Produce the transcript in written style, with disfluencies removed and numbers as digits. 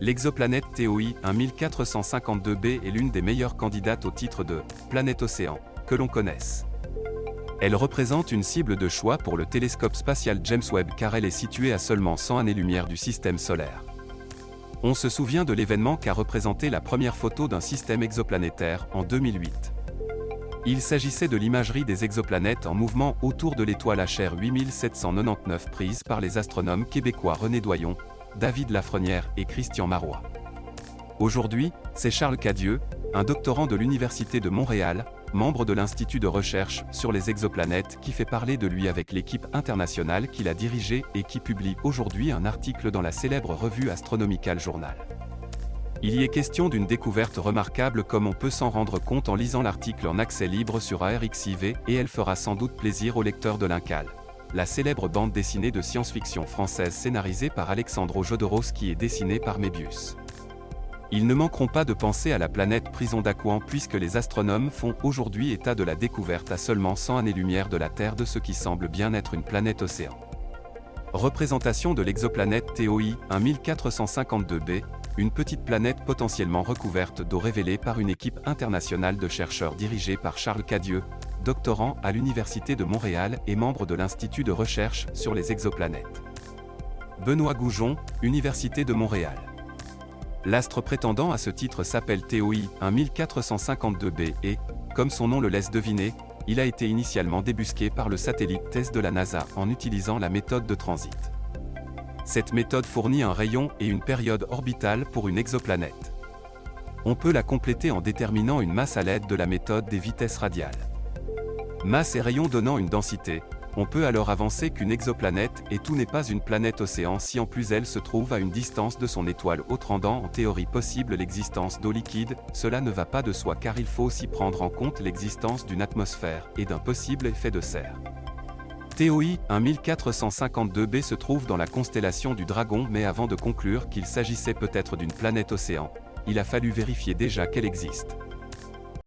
L'exoplanète TOI 1452b est l'une des meilleures candidates au titre de « planète océan » que l'on connaisse. Elle représente une cible de choix pour le télescope spatial James Webb car elle est située à seulement 100 années-lumière du système solaire. On se souvient de l'événement qu'a représenté la première photo d'un système exoplanétaire en 2008. Il s'agissait de l'imagerie des exoplanètes en mouvement autour de l'étoile HR 8799 prise par les astronomes québécois René Doyon, David Lafrenière et Christian Marois. Aujourd'hui, c'est Charles Cadieux, un doctorant de l'Université de Montréal, membre de l'Institut de recherche sur les exoplanètes qui fait parler de lui avec l'équipe internationale qu'il a dirigée et qui publie aujourd'hui un article dans la célèbre revue Astronomical Journal. Il y est question d'une découverte remarquable comme on peut s'en rendre compte en lisant l'article en accès libre sur ARXIV et elle fera sans doute plaisir aux lecteurs de l'Incal, la célèbre bande dessinée de science-fiction française scénarisée par Alexandro Jodorowsky et dessinée par Mébius. Ils ne manqueront pas de penser à la planète prison d'Aquan puisque les astronomes font aujourd'hui état de la découverte à seulement 100 années-lumière de la Terre de ce qui semble bien être une planète océan. Représentation de l'exoplanète TOI 1452b, une petite planète potentiellement recouverte d'eau révélée par une équipe internationale de chercheurs dirigée par Charles Cadieux, doctorant à l'Université de Montréal et membre de l'Institut de recherche sur les exoplanètes. Benoît Goujon, Université de Montréal. L'astre prétendant à ce titre s'appelle TOI 1452b et, comme son nom le laisse deviner, il a été initialement débusqué par le satellite TESS de la NASA en utilisant la méthode de transit. Cette méthode fournit un rayon et une période orbitale pour une exoplanète. On peut la compléter en déterminant une masse à l'aide de la méthode des vitesses radiales. Masse et rayon donnant une densité, on peut alors avancer qu'une exoplanète et tout n'est pas une planète océan si en plus elle se trouve à une distance de son étoile haute rendant en théorie possible l'existence d'eau liquide, cela ne va pas de soi car il faut aussi prendre en compte l'existence d'une atmosphère et d'un possible effet de serre. TOI 1452b se trouve dans la constellation du Dragon mais avant de conclure qu'il s'agissait peut-être d'une planète océan, il a fallu vérifier déjà qu'elle existe.